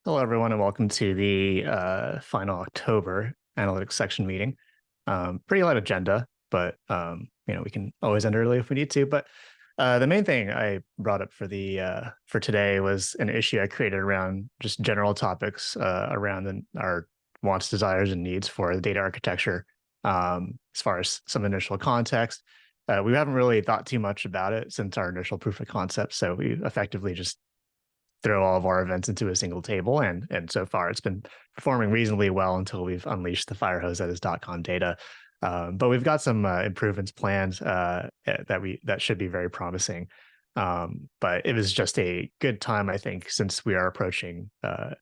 Hello, everyone, and welcome to the final October analytics section meeting. Pretty light agenda, but we can always end early if we need to. But the main thing I brought up for today was an issue I created around just general topics around our wants, desires, and needs for the data architecture. As far as some initial context, we haven't really thought too much about it since our initial proof of concept, so we effectively just throw all of our events into a single table. And so far it's been performing reasonably well until we've unleashed the fire hose that is .conf data. But we've got some improvements planned that should be very promising. But it was just a good time, I think, since we are approaching our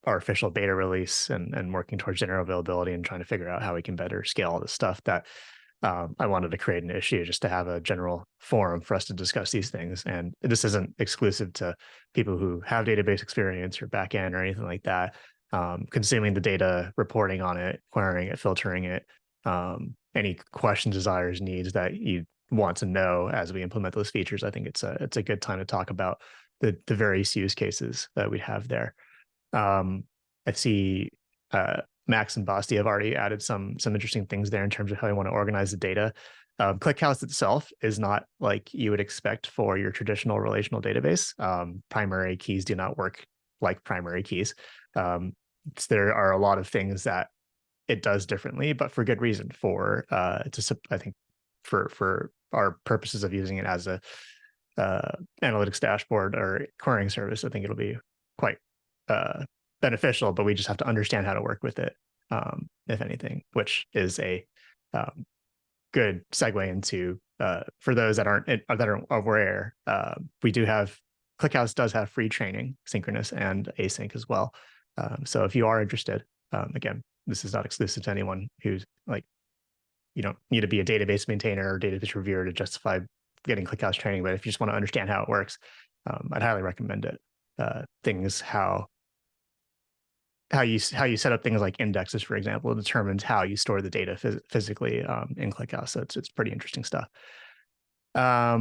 official beta release and working towards general availability and trying to figure out how we can better scale all this stuff, that I wanted to create an issue just to have a general forum for us to discuss these things. And this isn't exclusive to people who have database experience or backend or anything like that. Consuming the data, reporting on it, querying it, filtering it, any questions, desires, needs that you want to know as we implement those features. I think it's a good time to talk about the various use cases that we have there. I see Max and Basti have already added some interesting things there in terms of how you want to organize the data. ClickHouse itself is not like you would expect for your traditional relational database. Primary keys do not work like primary keys. There are a lot of things that it does differently, but for good reason. I think for our purposes of using it as a analytics dashboard or querying service, I think it'll be quite beneficial, but we just have to understand how to work with it, if anything, which is a good segue into for those that aren't aware. ClickHouse does have free training, synchronous and async as well. So if you are interested, again, this is not exclusive to anyone who's like, you don't need to be a database maintainer or database reviewer to justify getting ClickHouse training. But if you just want to understand how it works, I'd highly recommend it. How you set up things like indexes, for example, determines how you store the data physically in ClickHouse. So it's pretty interesting stuff. Yeah,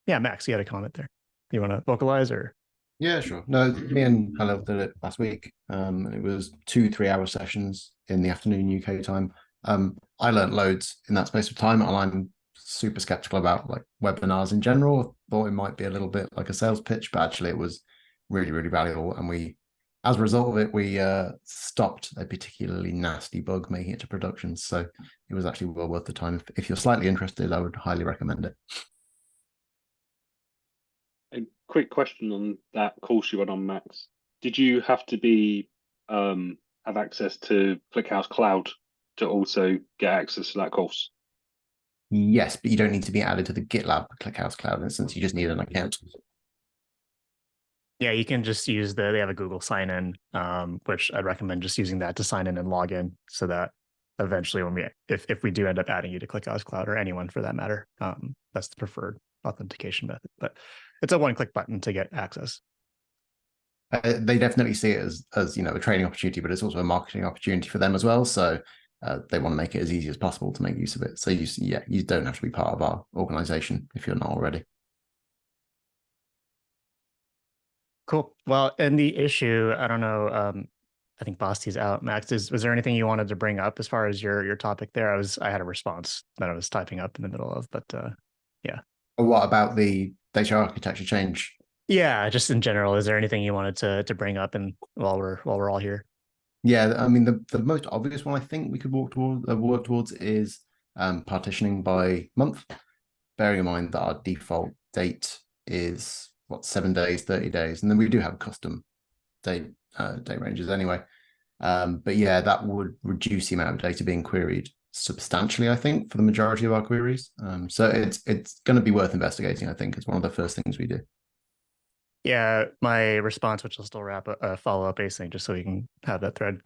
Max, you had a comment there. You want to vocalize or? Yeah, sure. No, me and Khalil did it last week. It was 2-3 hour sessions in the afternoon UK time. I learned loads in that space of time, and I'm super skeptical about like webinars in general. Thought it might be a little bit like a sales pitch, but actually it was really, really valuable. And as a result of it, we stopped a particularly nasty bug making it to production. So it was actually well worth the time. If you're slightly interested, I would highly recommend it. A quick question on that course you went on, Max. Did you have to be have access to ClickHouse Cloud to also get access to that course? Yes, but you don't need to be added to the GitLab ClickHouse Cloud instance. You just need an account. Yeah, you can just use they have a Google sign-in, which I'd recommend just using that to sign in and log in, so that eventually if we do end up adding you to ClickHouse Cloud, or anyone for that matter, that's the preferred authentication method. But it's a one-click button to get access. They definitely see it as a training opportunity, but it's also a marketing opportunity for them as well. So they want to make it as easy as possible to make use of it. So you don't have to be part of our organization if you're not already. Cool. Well, and the issue, I don't know, I think Basti's out. Max, was there anything you wanted to bring up as far as your topic there? I had a response that I was typing up in the middle of, but yeah. What about the data architecture change? Yeah, just in general, is there anything you wanted to bring up and while we're all here? Yeah, I mean the most obvious one I think we could work towards is partitioning by month, bearing in mind that our default date is 7 days, 30 days, and then we do have custom date ranges anyway. But yeah, that would reduce the amount of data being queried substantially, I think, for the majority of our queries. So it's going to be worth investigating. I think it's one of the first things we do. Yeah, my response, which will still wrap a follow-up async, just so we can have that thread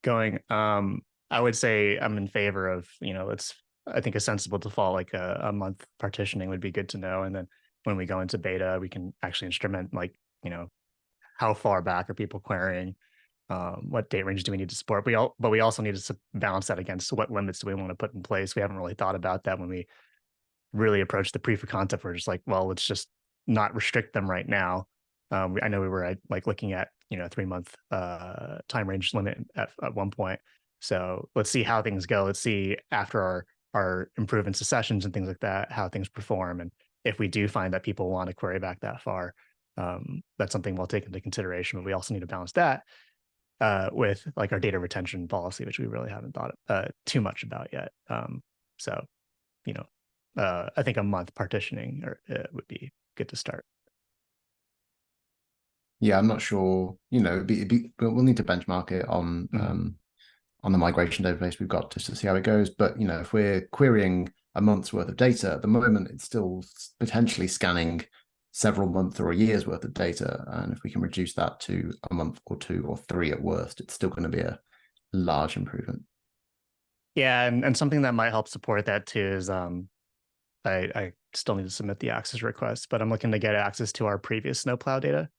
going. I would say I'm in favor of, I think a sensible default, like a month partitioning would be good to know. And then when we go into beta, we can actually instrument like, how far back are people querying? What date range do we need to support? But we also need to balance that against what limits do we want to put in place. We haven't really thought about that when we really approach the proof of concept. We're just like, well, let's just not restrict them right now. I know we were like looking at 3-month time range limit at one point. So let's see how things go. Let's see after our improvements to sessions and things like that, how things perform. And if we do find that people want to query back that far, that's something we'll take into consideration. But we also need to balance that with like our data retention policy, which we really haven't thought too much about yet. So, I think a month partitioning would be good to start. Yeah, I'm not sure. We'll need to benchmark it on on the migration database we've got just to see how it goes. But if we're querying a month's worth of data at the moment, it's still potentially scanning several months or a year's worth of data. And if we can reduce that to a month or 2 or 3 at worst, it's still going to be a large improvement. Yeah, and something that might help support that too is I still need to submit the access request, but I'm looking to get access to our previous snowplow data.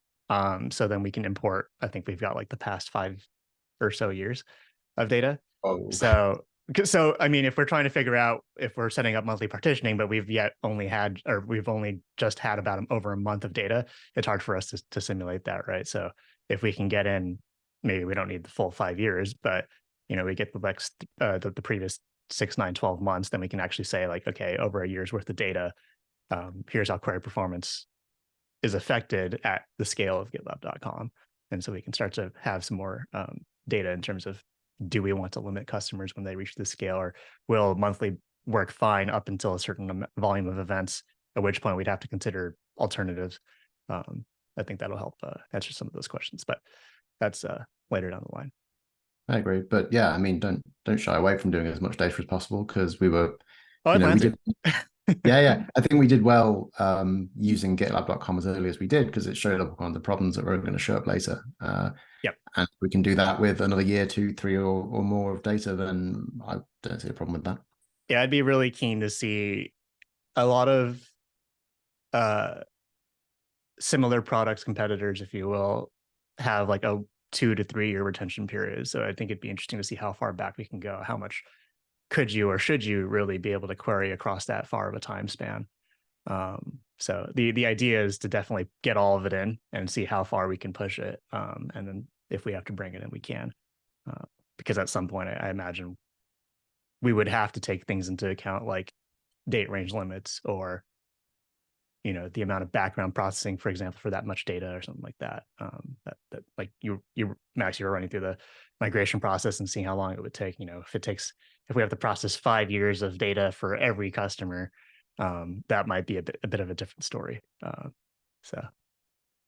So then we can import, I think we've got like the past 5 or so years of data. Oh. So I mean, if we're trying to figure out if we're setting up monthly partitioning, but we've only just had about over a month of data, it's hard for us to simulate that, right? So if we can get in, maybe we don't need the full 5 years, but we get the next the previous 6, 9, 12 months, then we can actually say like, okay, over a year's worth of data, here's how query performance is affected at the scale of GitLab.com. And so we can start to have some more data in terms of, do we want to limit customers when they reach the scale, or will monthly work fine up until a certain volume of events, at which point we'd have to consider alternatives. I think that'll help answer some of those questions, but that's later down the line. I agree, but yeah, I mean, don't shy away from doing as much data as possible, because we were, we did, yeah, I think we did well using GitLab.com as early as we did, because it showed up one of the problems that were going to show up later. Yep. And we can do that with another year, 2, 3, or more of data, then I don't see a problem with that. Yeah, I'd be really keen to see a lot of similar products, competitors, if you will, have like a 2 to 3 year retention period. So I think it'd be interesting to see how far back we can go. How much could you or should you really be able to query across that far of a time span? So the idea is to definitely get all of it in and see how far we can push it. And then if we have to bring it in, we can. Because at some point, I imagine we would have to take things into account like date range limits, or the amount of background processing, for example, for that much data or something like that. That like Max, you were running through the migration process and seeing how long it would take. If we have to process 5 years of data for every customer, that might be a bit of a different story. So.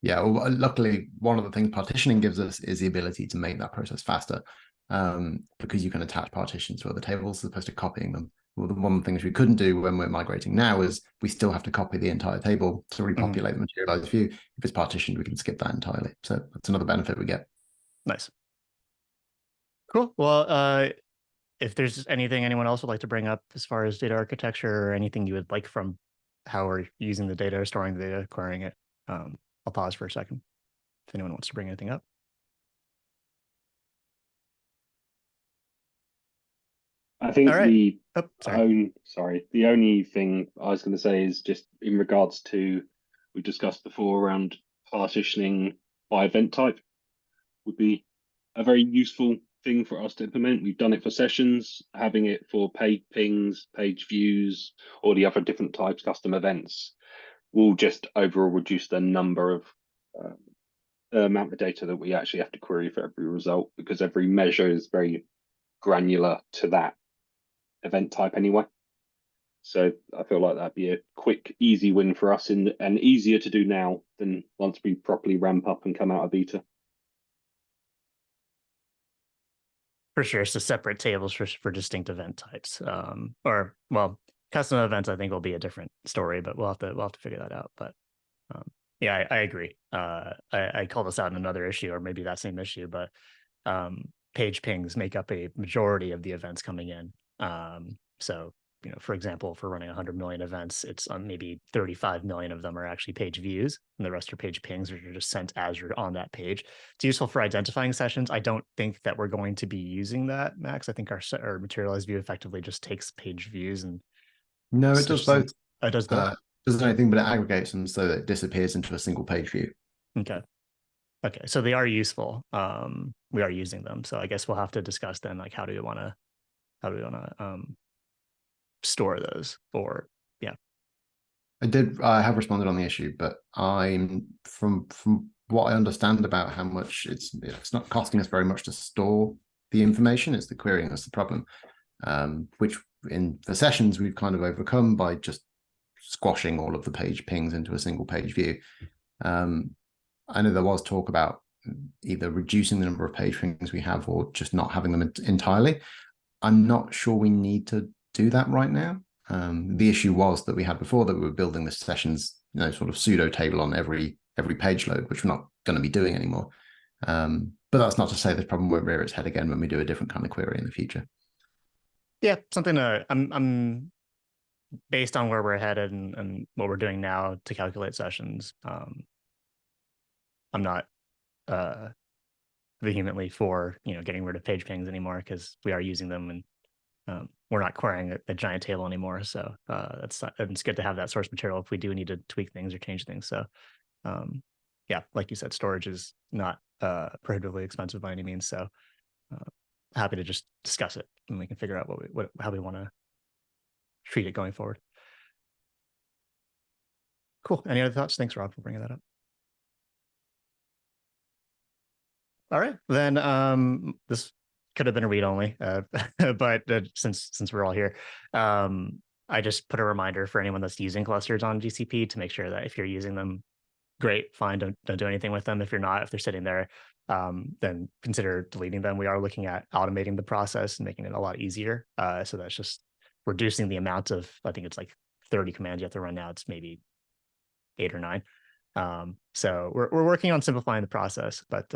Yeah, well, luckily, one of the things partitioning gives us is the ability to make that process faster, because you can attach partitions to other tables as opposed to copying them. Well, one of the things we couldn't do when we're migrating now is we still have to copy the entire table to repopulate the materialized view. If it's partitioned, we can skip that entirely. So that's another benefit we get. Nice. Cool. Well, if there's anything anyone else would like to bring up as far as data architecture, or anything you would like from how we're using the data, storing the data, querying it, I'll pause for a second if anyone wants to bring anything up. I think the only thing I was going to say is just in regards to, we discussed before around partitioning by event type would be a very useful thing for us to implement. We've done it for sessions, having it for page pings, page views, or the other different types, custom events, will just overall reduce the number of the amount of data that we actually have to query for every result, because every measure is very granular to that event type anyway. So I feel like that'd be a quick, easy win for us, and easier to do now than once we properly ramp up and come out of beta. For sure, so separate tables for distinct event types, or well, custom events. I think will be a different story, but we'll have to figure that out. But yeah, I agree. I called this out in another issue, or maybe that same issue, but page pings make up a majority of the events coming in. So for example, if we're running 100 million events, it's maybe 35 million of them are actually page views, and the rest are page pings, which are just sent as you're on that page. It's useful for identifying sessions. I don't think that we're going to be using that, Max. I think our materialized view effectively just takes page views and no, it does both. It does both. Doesn't anything, but it aggregates them so that it disappears into a single page view. Okay. Okay, so they are useful. We are using them, so I guess we'll have to discuss then, like how do we want to store those, or yeah. I have responded on the issue, but I'm from what I understand about how much it's not costing us very much to store the information. It's the querying that's the problem, which for sessions we've kind of overcome by just squashing all of the page pings into a single page view. I know there was talk about either reducing the number of page pings we have or just not having them entirely. I'm not sure we need to do that right now. The issue was that we had before that we were building the sessions, sort of pseudo table on every page load, which we're not going to be doing anymore. But that's not to say this problem won't rear its head again when we do a different kind of query in the future. Yeah, something I'm based on where we're headed and what we're doing now to calculate sessions. I'm not vehemently for getting rid of page pings anymore, because we are using them, and we're not querying a giant table anymore. So it's good to have that source material if we do need to tweak things or change things. So yeah, like you said, storage is not prohibitively expensive by any means. So happy to just discuss it, and we can figure out how we want to treat it going forward. Cool. Any other thoughts? Thanks, Rob, for bringing that up. All right, then this could have been a read only, but since we're all here, I just put a reminder for anyone that's using clusters on GCP to make sure that if you're using them, great, fine, don't do anything with them. If you're not, if they're sitting there, then consider deleting them. We are looking at automating the process and making it a lot easier. So that's just reducing the amount of, I think it's like 30 commands you have to run now. It's maybe 8 or 9. So we're working on simplifying the process, but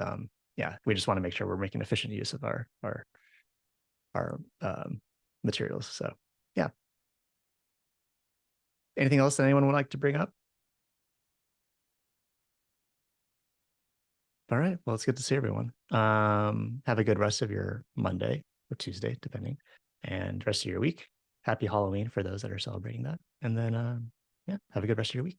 yeah, we just want to make sure we're making efficient use of our materials. So yeah. Anything else that anyone would like to bring up? All right. Well, it's good to see everyone. Have a good rest of your Monday or Tuesday, depending, and rest of your week. Happy Halloween for those that are celebrating that. And then, yeah, have a good rest of your week.